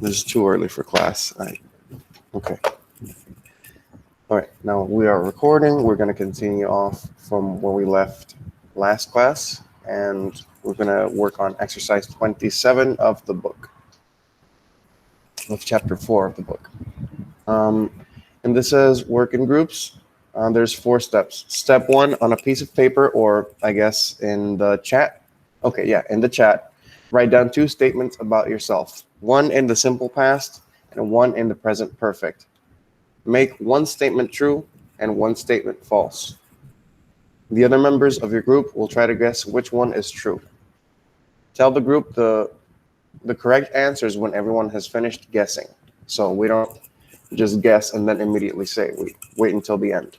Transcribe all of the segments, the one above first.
This is too early for class. Okay. All right, now we are recording. We're going to continue off from where we left last class, and we're going to work on exercise 27 of the book, of chapter 4 of the book. And this says work in groups. There's 4 steps. Step 1, on a piece of paper, or I guess in the chat. Okay, yeah, in the chat, write down 2 statements about yourself. One in the simple past and one in the present perfect. Make one statement true and one statement false. The other members of your group will try to guess which one is true. Tell the group the correct answers when everyone has finished guessing. So we don't just guess and then immediately say. We wait until the end.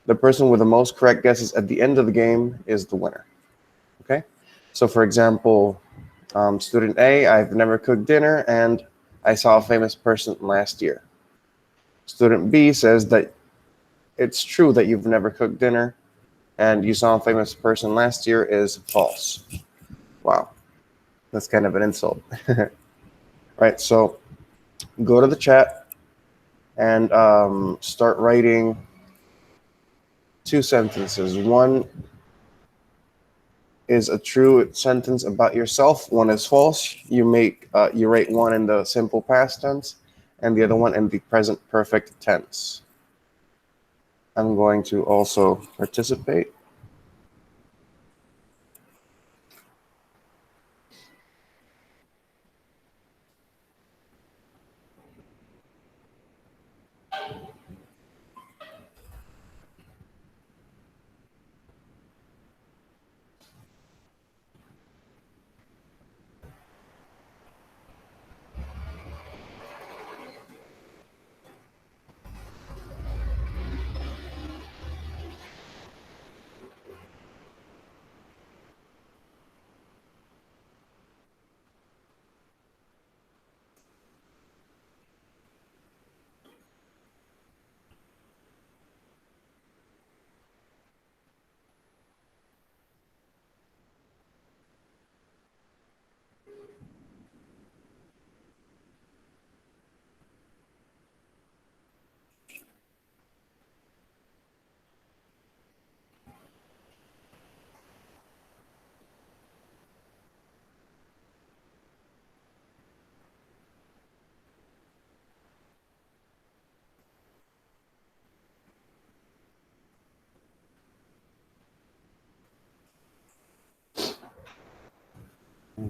The person with the most correct guesses at the end of the game is the winner. Okay? So for example, student A, I've never cooked dinner and I saw a famous person last year. Student B says that it's true that you've never cooked dinner and you saw a famous person last year is false. Wow, that's kind of an insult. Right, so go to the chat and start writing 2 sentences. One is a true sentence about yourself. One is false. You write one in the simple past tense and the other one in the present perfect tense. I'm going to also participate.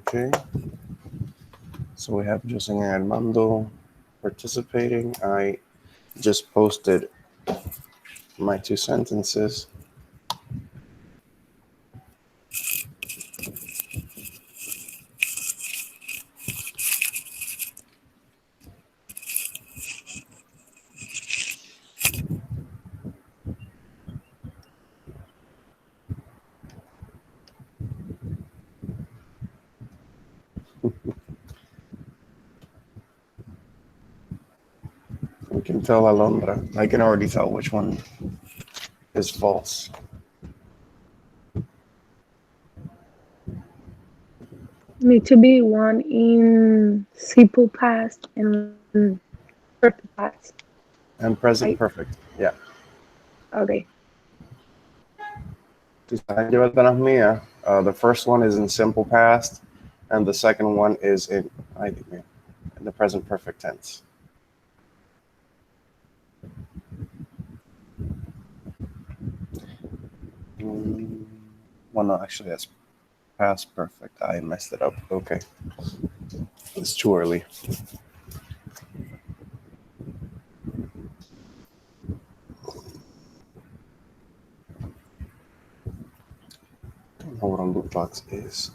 Okay. So we have Jose and Armando participating. I just posted my 2 sentences. We can tell Alondra. I can already tell which one is false. Need to be one in simple past and perfect past. And present Right? perfect. Yeah. Okay. Tú sabes, llévate las mías. The first one is in simple past, and the second one is in the present perfect tense. Well, no, actually, that's past perfect. I messed it up. Okay. It's too early. Don't know what a loop box is.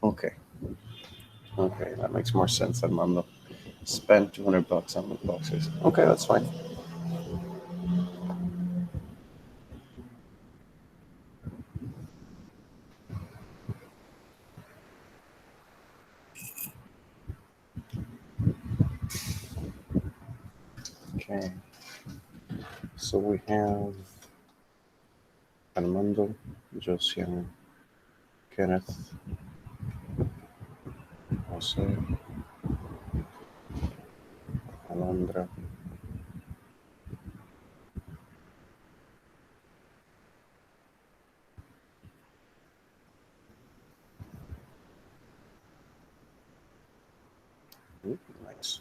Okay. Okay, that makes more sense, Armando. spent 200 bucks on loot boxes. Okay, that's fine. Okay, so we have Armando, Josian, Kenneth, Jose, Alondra. Ooh, nice.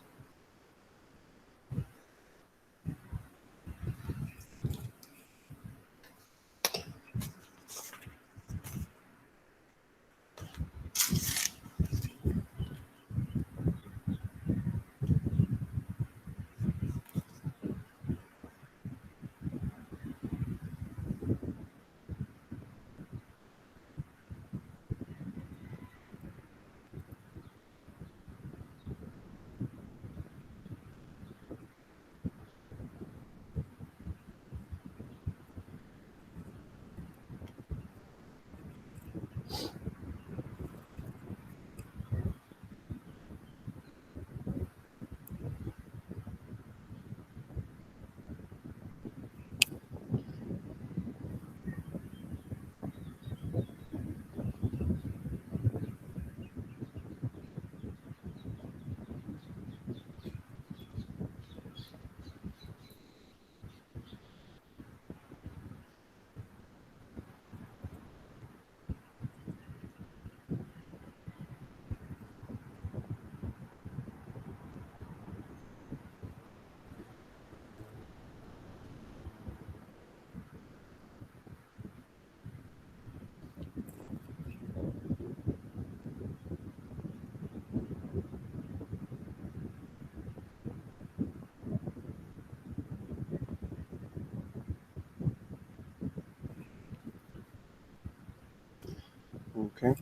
Okay,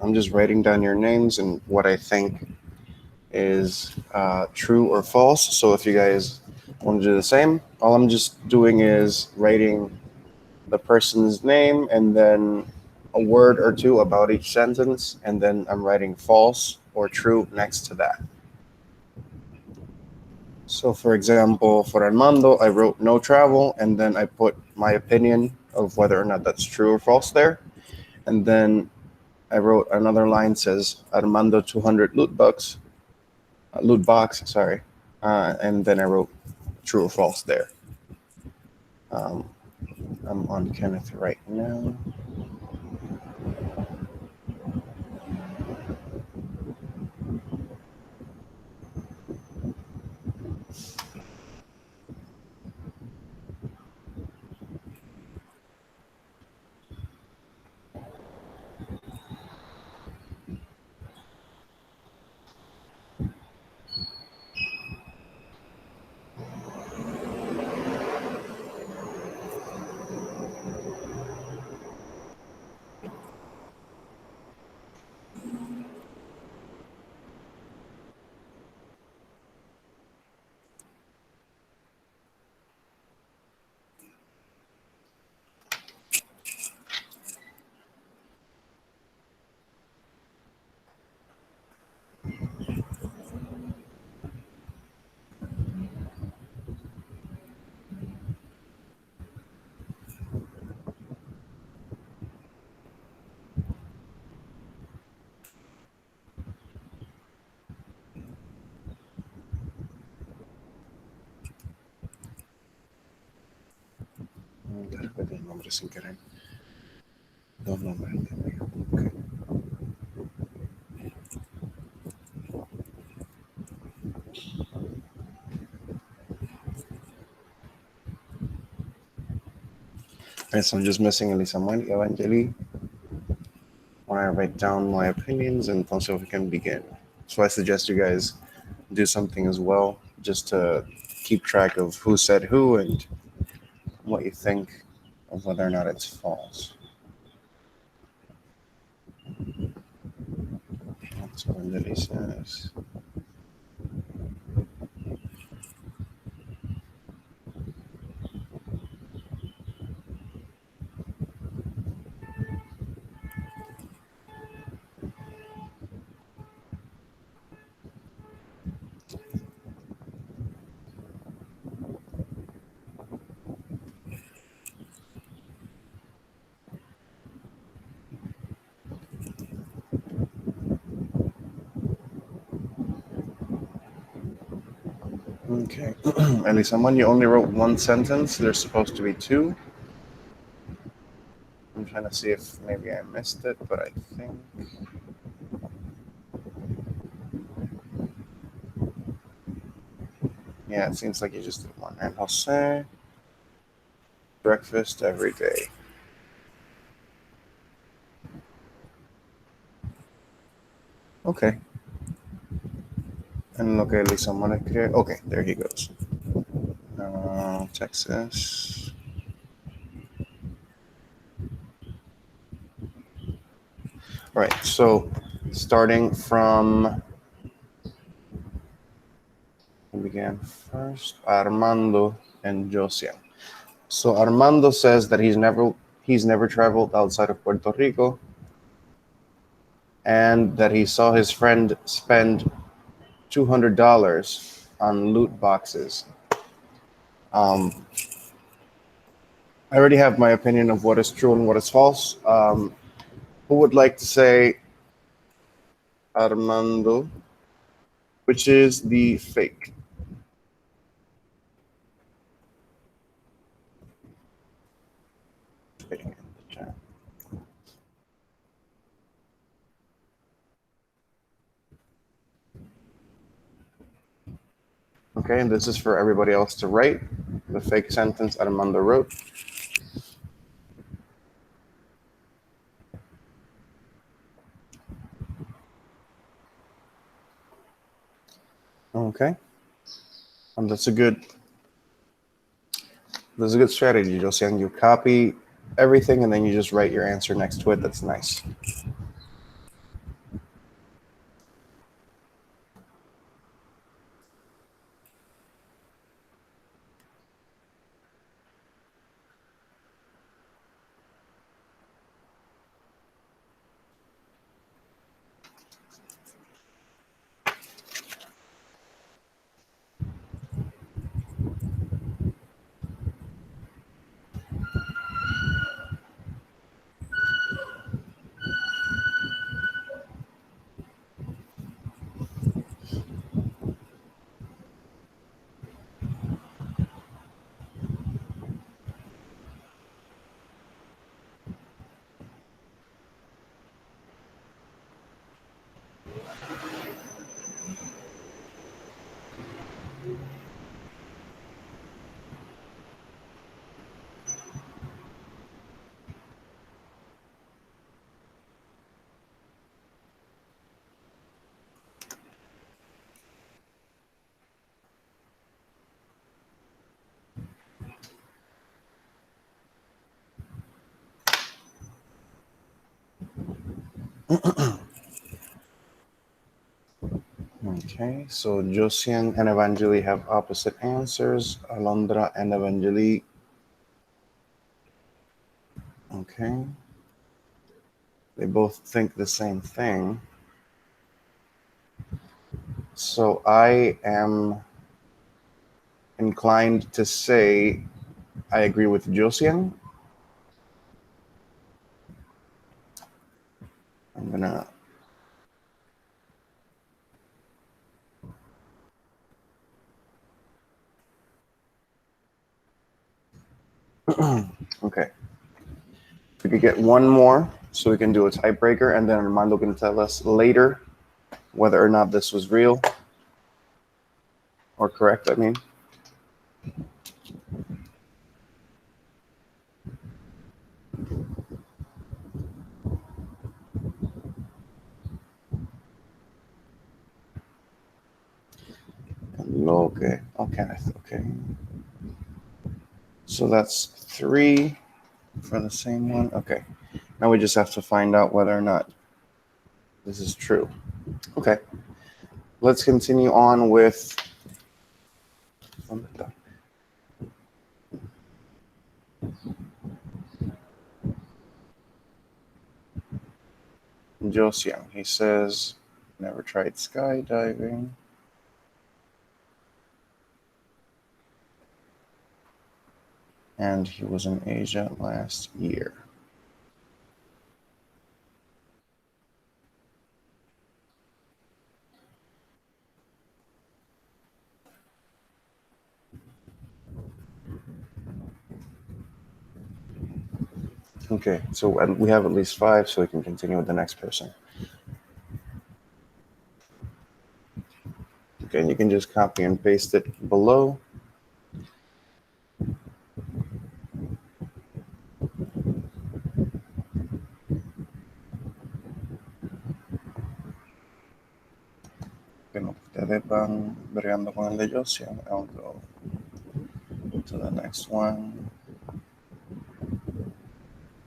I'm just writing down your names and what I think is true or false. So if you guys want to do the same, all I'm just doing is writing the person's name and then a word or two about each sentence, and then I'm writing false or true next to that. So, for example, for Armando, I wrote no travel, and then I put my opinion of whether or not that's true or false there. And then I wrote another line says Armando 200 loot box, sorry. And then I wrote true or false there. Um, I'm on Kenneth right now. Repetí el nombre sin querer. Dos nombres. Okay. Alright, so I'm just missing Elisa Samuel, Evangeli. When I write down my opinions, and also we can begin. So I suggest you guys do something as well, just to keep track of who said who and what you think of whether or not it's false. That's what Lily says. Okay. At least someone, you only wrote one sentence. There's supposed to be two. I'm trying to see if maybe I missed it, but I think. Yeah, it seems like you just did one. And Jose, breakfast every day. Okay. And lo que someone escribe. Okay, there he goes. Texas. All right, so starting from who began first, Armando and Josian. So Armando says that he's never traveled outside of Puerto Rico, and that he saw his friend spend $200 on loot boxes. Um, I already have my opinion of what is true and what is false. Who would like to say Armando, which is the fake? Okay, and this is for everybody else to write the fake sentence Armando wrote. Okay, and that's a good strategy, Josian. You copy everything and then you just write your answer next to it. That's nice. Okay, so Josian and Evangeli have opposite answers. Alondra and Evangeli. Okay. They both think the same thing. So I am inclined to say I agree with Josian. I'm gonna. Okay. If we could get one more, so we can do a tiebreaker, and then Armando can tell us later whether or not this was real or correct. I mean. Okay. Okay. Okay. So that's 3 for the same one. Okay. Now we just have to find out whether or not this is true. Okay. Let's continue on with. Josiang. He says, never tried skydiving. And he was in Asia last year. Okay, so we have at least 5, so we can continue with the next person. Okay, and you can just copy and paste it below. Mientras ustedes van bregando con el de Josian, I'll go to the next one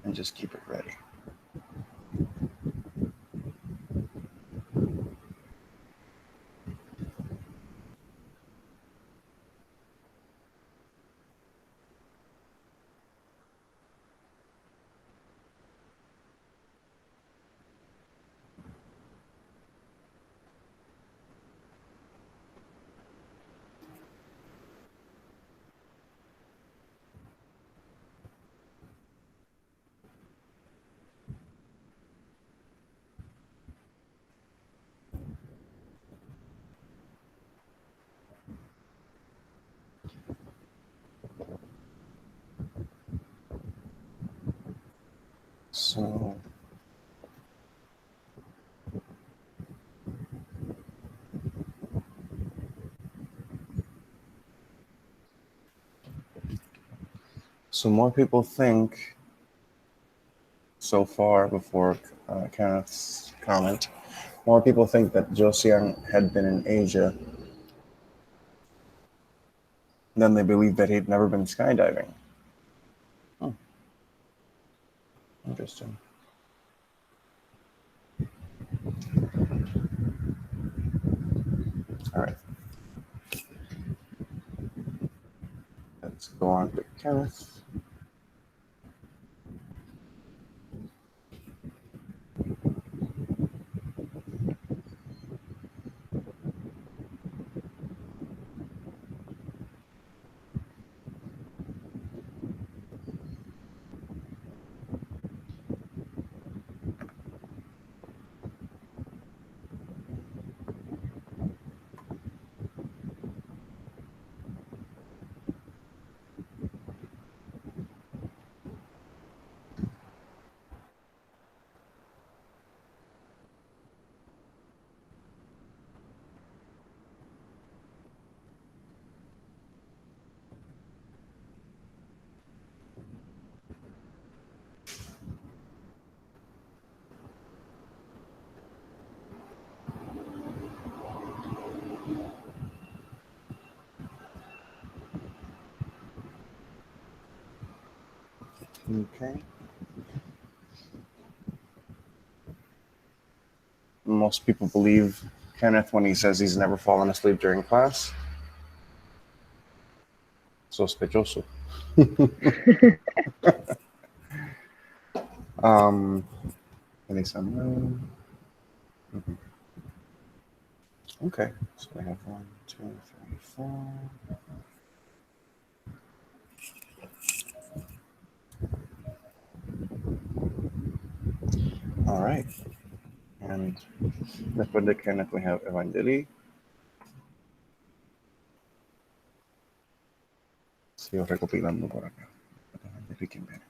and just keep it ready. So more people think so far before Kenneth's comment, more people think that Josian had been in Asia than they believe that he'd never been skydiving. Oh, interesting. All right. Let's go on to Kenneth. Okay. Most people believe Kenneth when he says he's never fallen asleep during class. Sospechoso. Anytime. Okay, so we have 1, 2, 3, 4. All right. And después de Kenneth, we have Evangeli. Sigo recopilando por acá. Evangeli, ¿quién viene?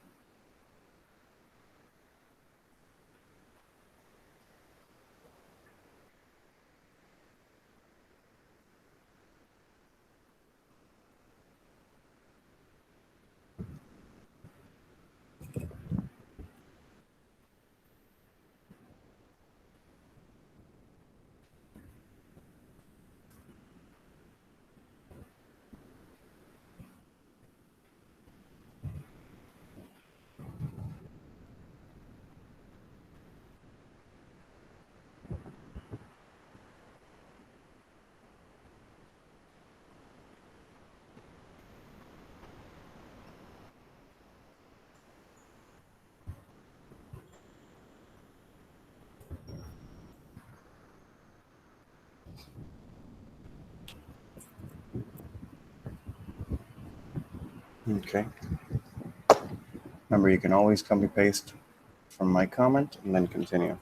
Okay. Remember, you can always copy paste from my comment and then continue.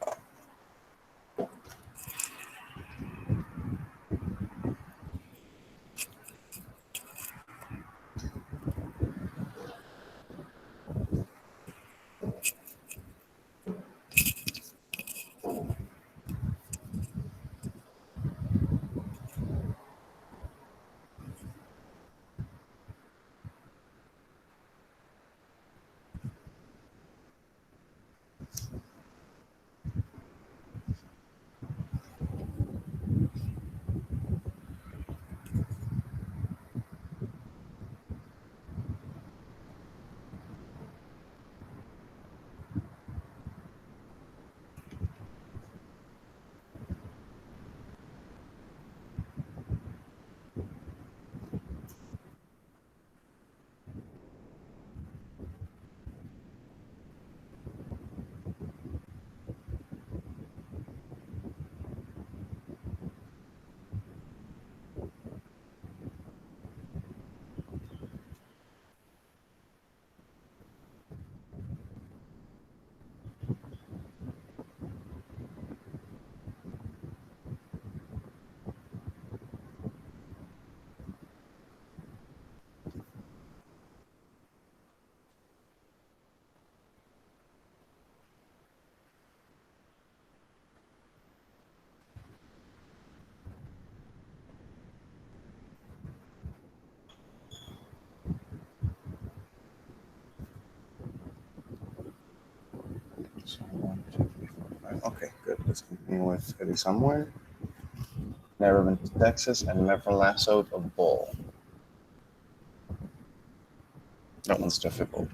Okay, good. Let's continue with Eddie Somewhere. Never been to Texas and never lassoed a bull. That one's difficult.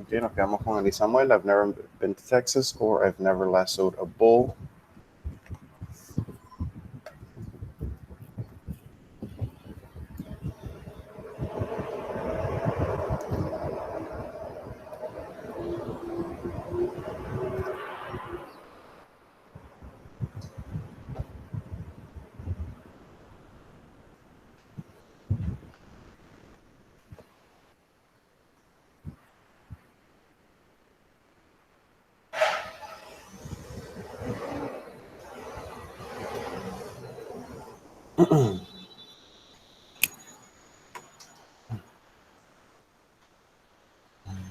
Okay, nos quedamos con Eddie Samuel. I've never been to Texas or I've never lassoed a bull. One,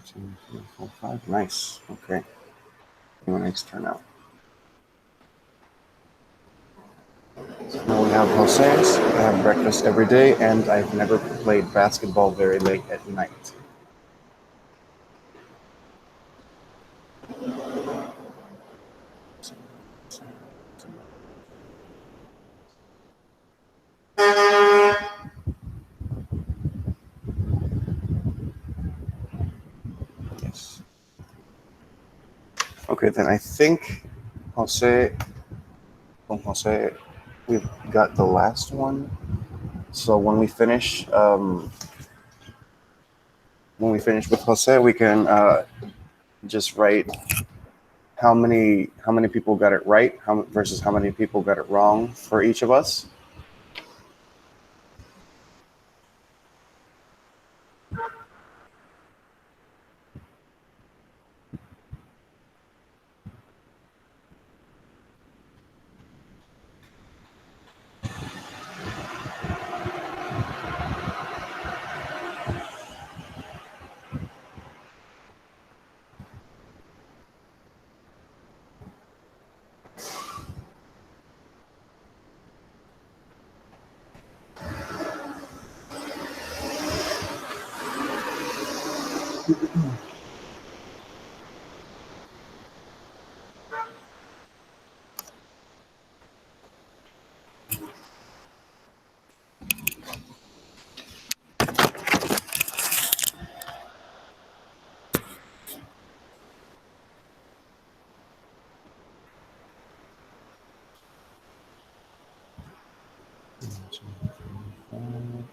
two, three, four, five. Nice. Okay. Nice turnout. Now we have Jose's. I have breakfast every day, and I've never played basketball very late at night. Yes. Okay, then I think Jose, from Jose, we've got the last one. So when we finish with Jose, we can just write how many people got it right, versus how many people got it wrong for each of us.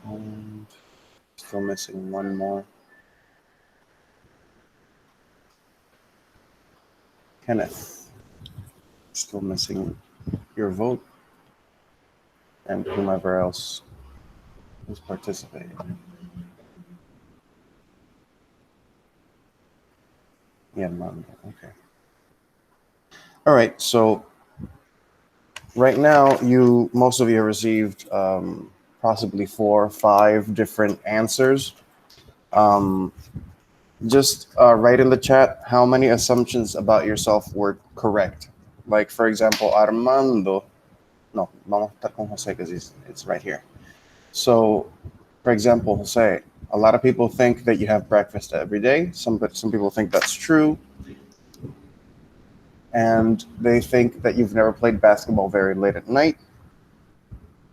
And still missing one more. Kenneth, still missing your vote, and whomever else is participating. Yeah, Mom. Okay. All right. So right now, most of you have received possibly 4 or 5 different answers. Just write in the chat how many assumptions about yourself were correct. Like, for example, Armando. No, vamos a estar con Jose because it's right here. So, for example, Jose, a lot of people think that you have breakfast every day. Some people think that's true. And they think that you've never played basketball very late at night.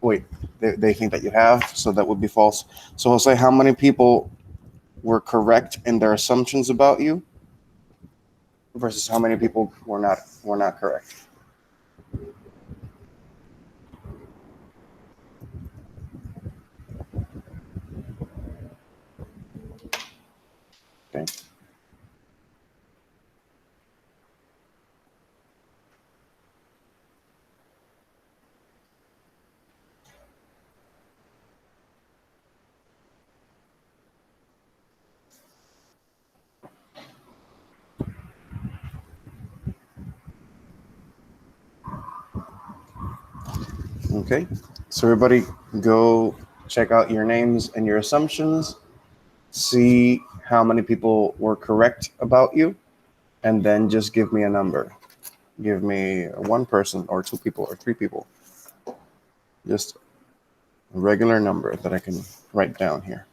Wait, they think that you have, so that would be false. So Jose, how many people were correct in their assumptions about you versus how many people were not correct? Okay, so everybody go check out your names and your assumptions, see how many people were correct about you, and then just give me a number. Give me one person or two people or three people. Just a regular number that I can write down here.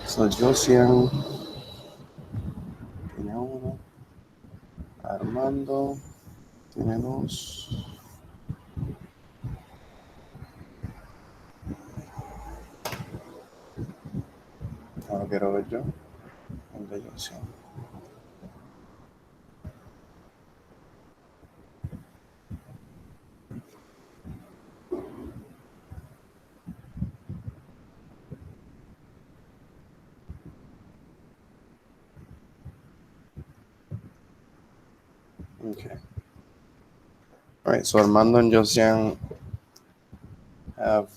So Josian tiene uno, Armando tiene dos. Ahora quiero ver yo el de Josian. Okay. All right, so Armando and Josian have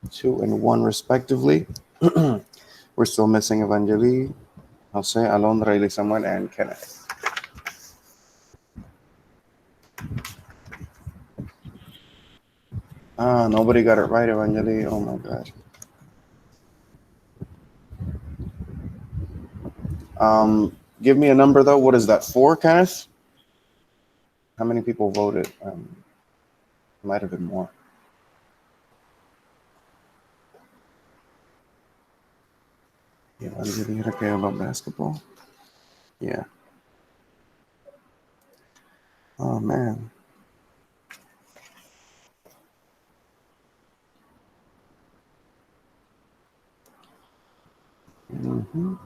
2 and 1 respectively. We're still missing Evangeli, Jose, Alondra, Eli Samuel, and Kenneth. Nobody got it right, Evangeli. Oh my god. Give me a number though. What is that? 4, Kenneth? How many people voted? Might have been more. Evangeli era que about basketball? Yeah. Oh man.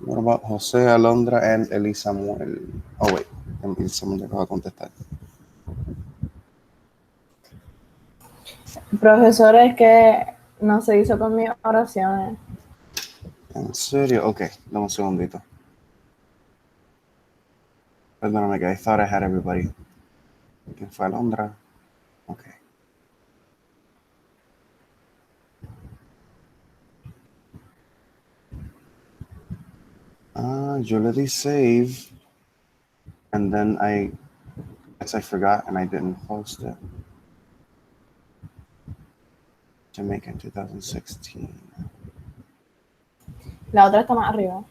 What about Jose, Alondra, and Eli Samuel? Oh wait, Eli Samuel acaba de contestar. Profesor, es que no se hizo con mis oraciones. ¿En serio? Ok, dame un segundito. Perdóname que I thought I had everybody. ¿Quién fue Alondra? Ok. Yo le di save, and then I guess I forgot and I didn't post it. Jamaica in 2016. La otra está más arriba.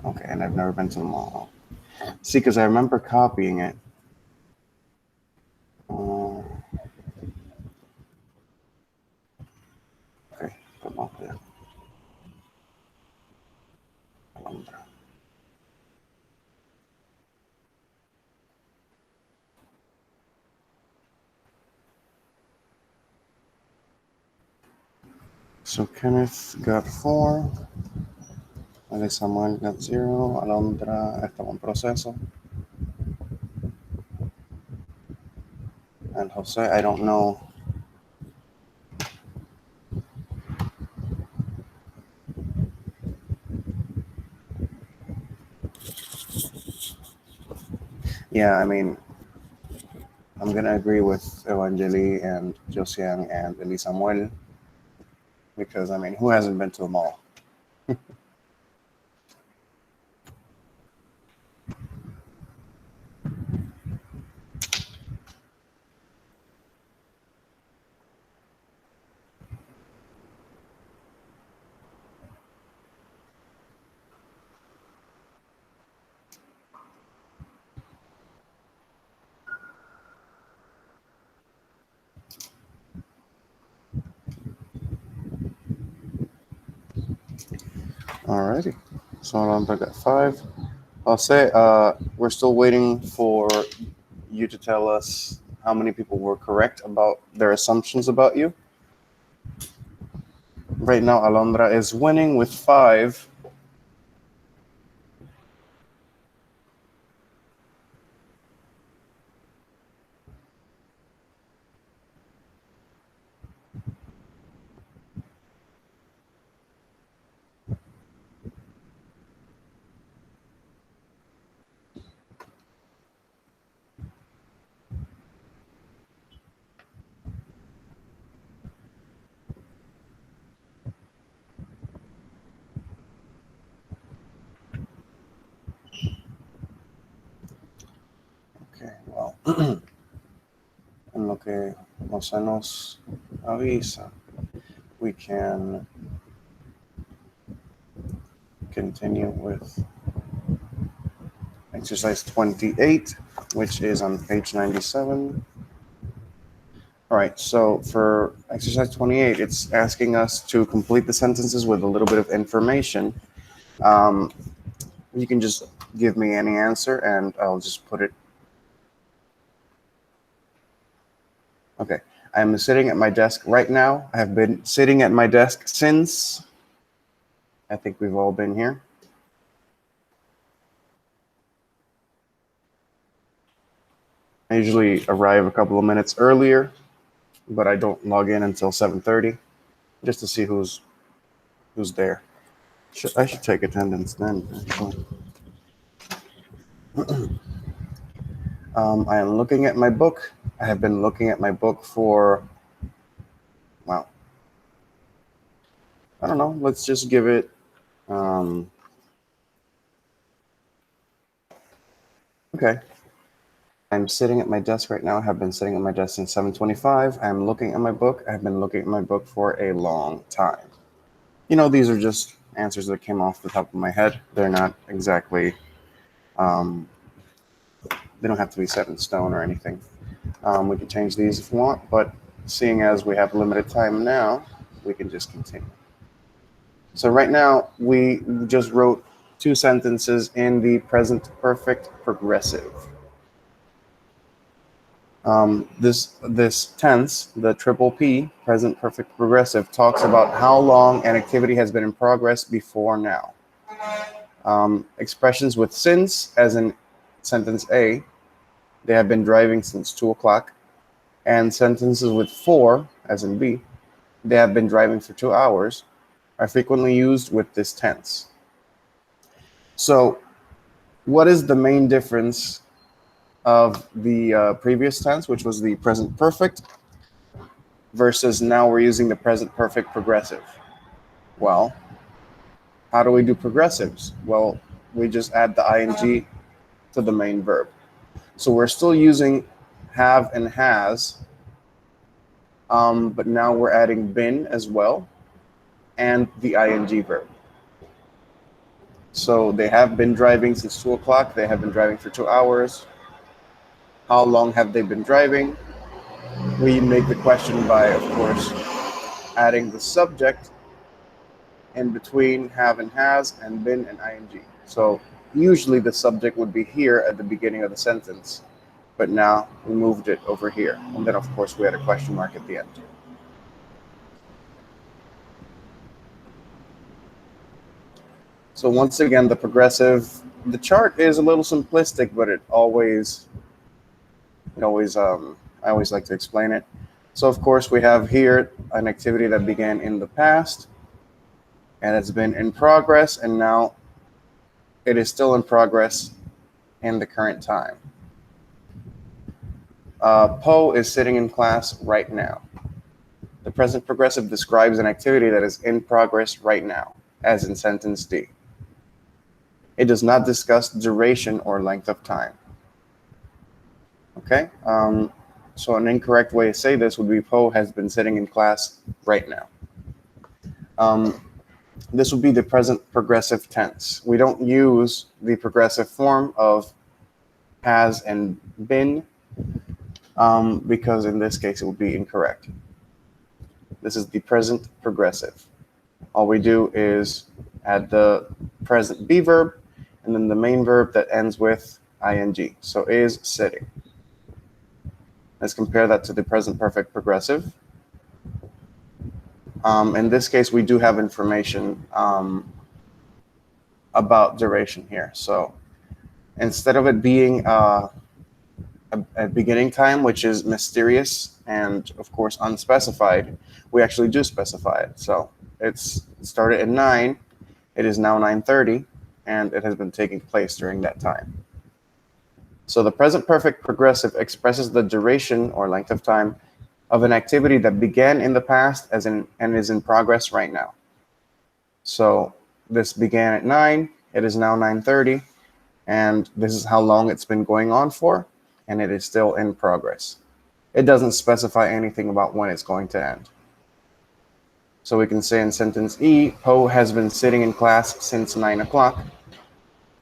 Okay, and I've never been to the mall. See, because I remember copying it. Okay, come up there. Alondra. So Kenneth got 4. Ale Samuel got 0. Alondra estaba en proceso. And Jose, I don't know. Yeah, I mean, I'm gonna agree with Evangeli and Josian and Eli Samuel because I mean, who hasn't been to a mall? Alrighty. So Alondra got 5. Jose, we're still waiting for you to tell us how many people were correct about their assumptions about you. Right now, Alondra is winning with 5. Okay, well, en lo que José nos avisa, we can continue with exercise 28, which is on page 97. All right, so for exercise 28, it's asking us to complete the sentences with a little bit of information. You can just give me any answer and I'll just put it. Okay, I'm sitting at my desk right now. I have been sitting at my desk since, I think we've all been here. I usually arrive a couple of minutes earlier, but I don't log in until 7:30 just to see who's there. I should take attendance then, actually. I am looking at my book. I have been looking at my book for, wow, I don't know. Let's just give it, okay. I'm sitting at my desk right now. I have been sitting at my desk since 7:25. I'm looking at my book. I've been looking at my book for a long time. You know, these are just answers that came off the top of my head. They're not exactly, they don't have to be set in stone or anything. We can change these if we want, but seeing as we have limited time now, we can just continue. So right now, we just wrote two sentences in the present perfect progressive. This tense, the triple P, present perfect progressive, talks about how long an activity has been in progress before now. Expressions with since, as in sentence A, they have been driving since 2 o'clock, and sentences with for, as in B, they have been driving for 2 hours, are frequently used with this tense. So what is the main difference of the previous tense, which was the present perfect, versus now we're using the present perfect progressive? Well, how do we do progressives? Well, we just add the ing to the main verb. So we're still using have and has, but now we're adding been as well, and the ing verb. So they have been driving since 2 o'clock. They have been driving for 2 hours. How long have they been driving? We make the question by, of course, adding the subject in between have and has and been and ing. So usually the subject would be here at the beginning of the sentence, but now we moved it over here. And then, of course, we had a question mark at the end. So once again, the progressive, the chart is a little simplistic, but I always like to explain it. So of course, we have here an activity that began in the past, and it's been in progress, and now it is still in progress in the current time. Poe is sitting in class right now. The present progressive describes an activity that is in progress right now, as in sentence D. It does not discuss duration or length of time. Okay, so an incorrect way to say this would be Poe has been sitting in class right now. This would be the present progressive tense. We don't use the progressive form of has and been because in this case it would be incorrect. This is the present progressive. All we do is add the present be verb and then the main verb that ends with ing. So is sitting. Let's compare that to the present perfect progressive. In this case, we do have information about duration here. So instead of it being a beginning time, which is mysterious and, of course, unspecified, we actually do specify it. So it started at 9. It is now 9:30, and it has been taking place during that time. So the present perfect progressive expresses the duration or length of time of an activity that began in the past and is in progress right now. So this began at 9. It is now 9:30, and this is how long it's been going on for. and it is still in progress. It doesn't specify anything about when it's going to end. So we can say in sentence E, Poe has been sitting in class since 9 o'clock.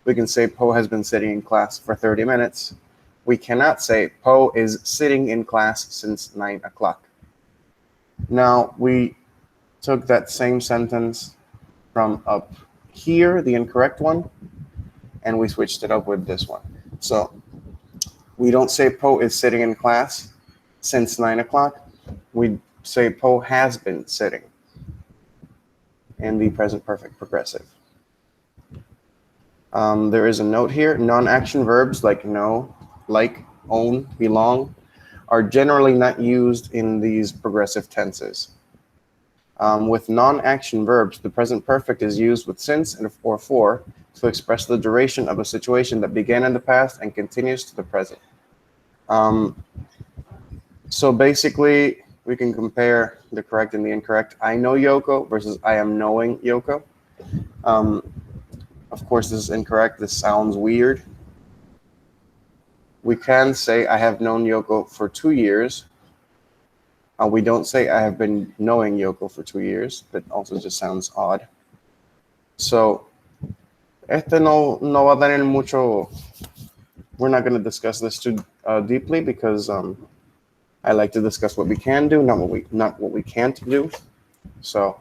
We can say Poe has been sitting in class for 30 minutes. We cannot say Poe is sitting in class since 9 o'clock. Now, we took that same sentence from up here, the incorrect one, and we switched it up with this one. So we don't say Poe is sitting in class since 9 o'clock. We say Poe has been sitting in the present perfect progressive. There is a note here. Non-action verbs like know, like, own, belong are generally not used in these progressive tenses. With non-action verbs, the present perfect is used with since and or for to express the duration of a situation that began in the past and continues to the present. So basically, we can compare the correct and the incorrect. I know Yoko versus I am knowing Yoko. Of course, this is incorrect. This sounds weird. We can say I have known Yoko for 2 years. We don't say I have been knowing Yoko for 2 years. That also just sounds odd. So, no va a tener mucho. We're not going to discuss this too deeply because I like to discuss what we can do, not what we can't do. So,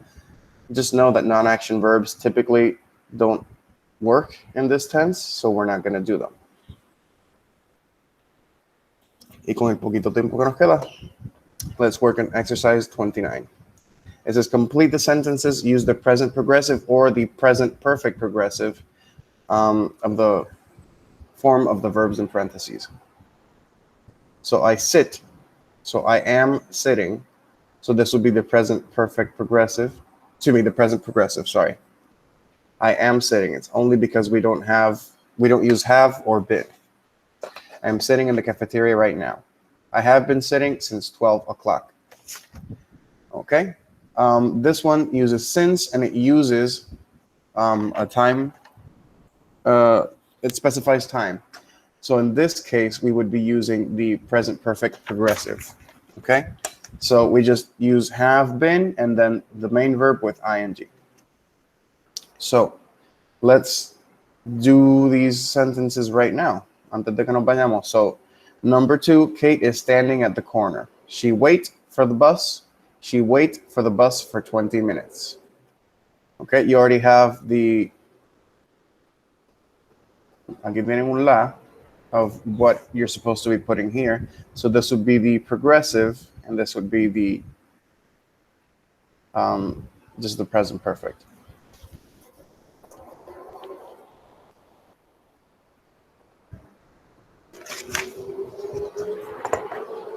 just know that non-action verbs typically don't work in this tense, so we're not going to do them. Y con el poquito tiempo que nos queda, let's work on exercise 29. It says complete the sentences, use the present progressive or the present perfect progressive of the form of the verbs in parentheses. So I sit, so I am sitting. So this would be the present perfect progressive. The present progressive, sorry. I am sitting. It's only because we don't use have or been. I'm sitting in the cafeteria right now. I have been sitting since 12 o'clock. Okay. This one uses since, and it uses a time. It specifies time. So in this case, we would be using the present perfect progressive. Okay. So we just use have been and then the main verb with ing. So let's do these sentences right now. Antes de que nos vayamos. So number 2, Kate is standing at the corner. She wait for the bus. She wait for the bus for 20 minutes. Okay, you already have the, aquí tienen un la of what you're supposed to be putting here. So this would be the progressive, and this would be the just the present perfect.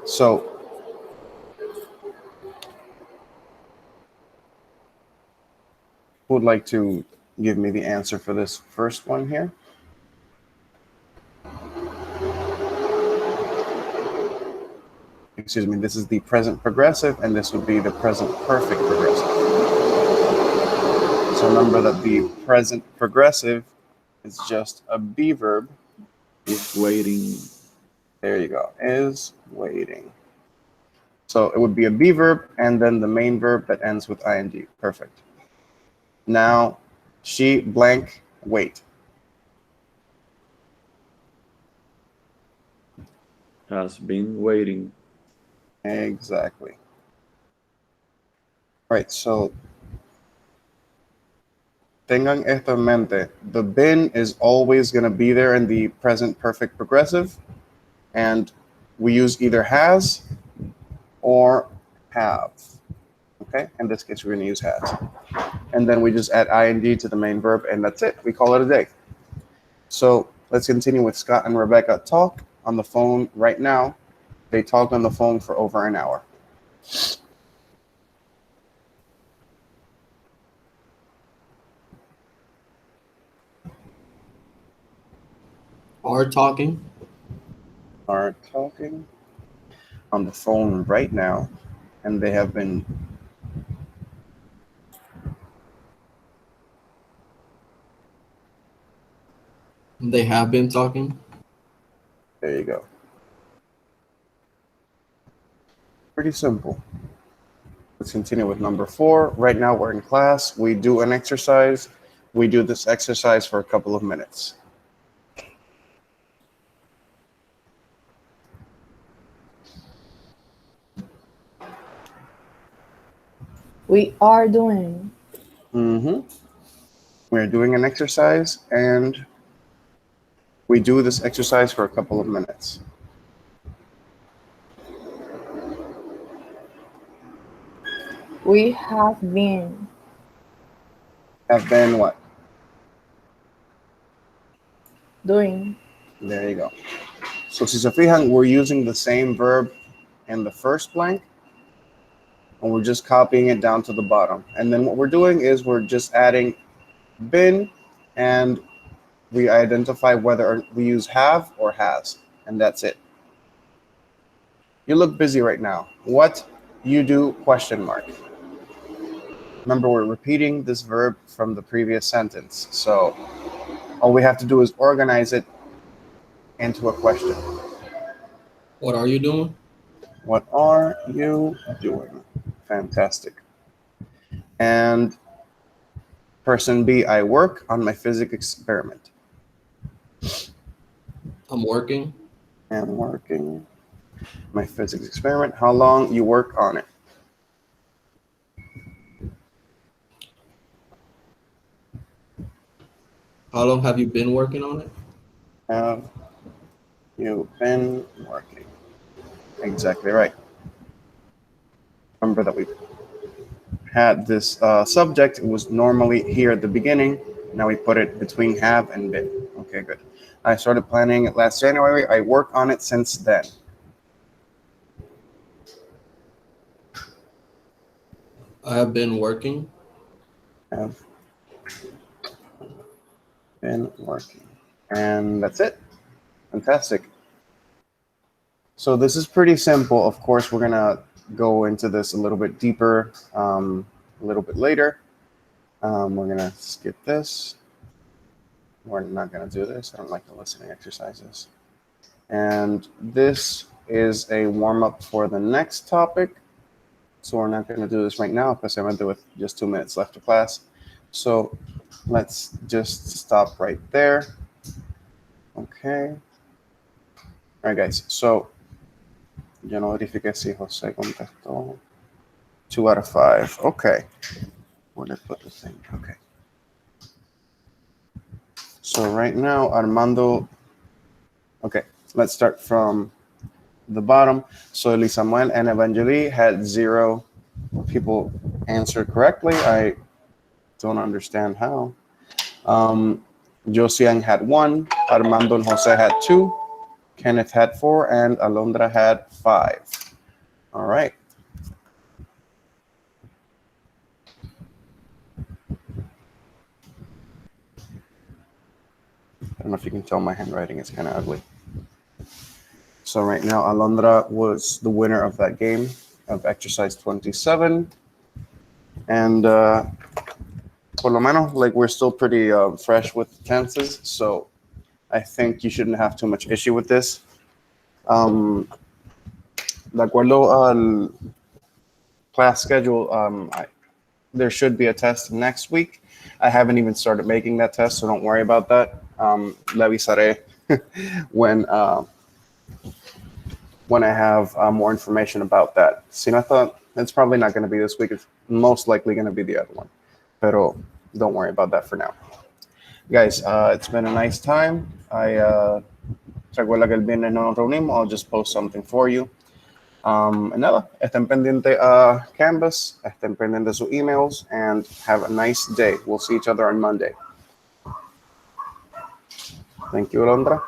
So who would like to give me the answer for this first one here? Excuse me, this is the present progressive, and this would be the present perfect progressive. So remember that the present progressive is just a be verb. Is waiting. There you go, is waiting. So it would be a be verb and then the main verb that ends with ing. Perfect. Now, she blank wait. Has been waiting. Exactly. All right, so tengan esto en mente. The been is always going to be there in the present perfect progressive, and we use either has or have. Okay, in this case, we're going to use has. And then we just add ing to the main verb, and that's it. We call it a day. So let's continue with Scott and Rebecca talk on the phone right now. They talked on the phone for over an hour. Are talking. Are talking on the phone right now, and they have been They have been talking. there you go. Pretty simple. Let's continue with number 4. Right now we're in class. We do an exercise. We do this exercise for a couple of minutes. We are doing. We're doing an exercise, and we do this exercise for a couple of minutes. We have been. Have been what? Doing. There you go. So si se fijan, we're using the same verb in the first blank, and we're just copying it down to the bottom. And then what we're doing is we're just adding been, and we identify whether we use have or has, and that's it. You look busy right now. What you do, question mark. Remember, we're repeating this verb from the previous sentence. So all we have to do is organize it into a question. What are you doing? What are you doing? Fantastic. And person B, I work on my physics experiment. I'm working. I'm working my physics experiment. How long you work on it? How long have you been working on it? Have you been working? Exactly right. Remember that we had this subject. It was normally here at the beginning. Now we put it between have and been. Okay, good. I started planning it last January. I work on it since then. I have been working. Have been working. And that's it. Fantastic. So this is pretty simple. Of course, we're going to go into this a little bit deeper a little bit later. We're going to skip this. We're not going to do this. I don't like the listening exercises. And this is a warm-up for the next topic. So we're not going to do this right now because I'm going to do it just 2 minutes left of class. So let's just stop right there. Okay. All right, guys. So yo no verifiqué si José contestó. 2 out of 5. Okay. Where did I put the thing? Okay. So right now, Armando. Okay, let's start from the bottom. So Luis Samuel and Evangeli had 0 people answer correctly. I don't understand how. Josian had 1. Armando and Jose had 2. Kenneth had 4, and Alondra had 5. All right. I don't know if you can tell my handwriting is kind of ugly. So right now, Alondra was the winner of that game of exercise 27. And por lo menos, like, we're still pretty fresh with tenses. So I think you shouldn't have too much issue with this. De acuerdo al class schedule, there should be a test next week. I haven't even started making that test, so don't worry about that. Le avisaré when I have more information about that. See, I thought it's probably not going to be this week. It's most likely going to be the other one. Pero don't worry about that for now. Guys, it's been a nice time. ¿Se acuerda que el viernes no nos reunimos? I'll just post something for you. And nada, estén pendientes a Canvas, estén pendientes sus emails, and have a nice day. We'll see each other on Monday. Thank you, Alondra.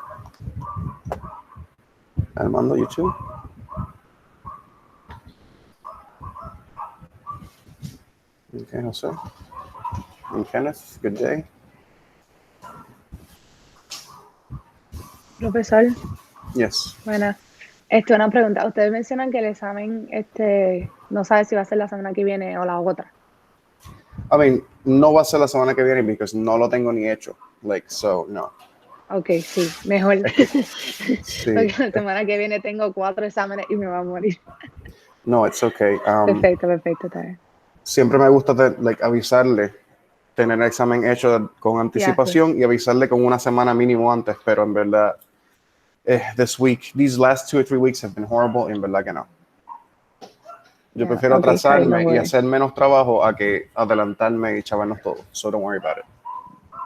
Armando, you too. Okay, Jose. And Kenneth, good day. Profesor, Yes. buenas. Una pregunta. Ustedes mencionan que el examen no sabe si va a ser la semana que viene o la otra. I mean, no va a ser la semana que viene because no lo tengo ni hecho. Like, so, no. Ok, sí, mejor. Sí. Porque la semana que viene tengo 4 exámenes y me va a morir. No, it's okay. Perfecto, perfecto, está bien. Siempre me gusta avisarle, tener el examen hecho con anticipación y avisarle con una semana mínimo antes, pero en verdad, these last 2 or 3 weeks have been horrible, y en verdad que no. Yo Yeah, prefiero okay, sorry, no atrasarme y worry. hacer menos trabajo a que adelantarme y chavarnos todo. So don't worry about it.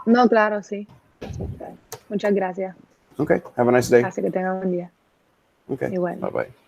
No, claro, sí. Sí, está bien. Muchas gracias. Okay, have a nice day. Así que tengan un buen día. Okay, Igual. bye bye.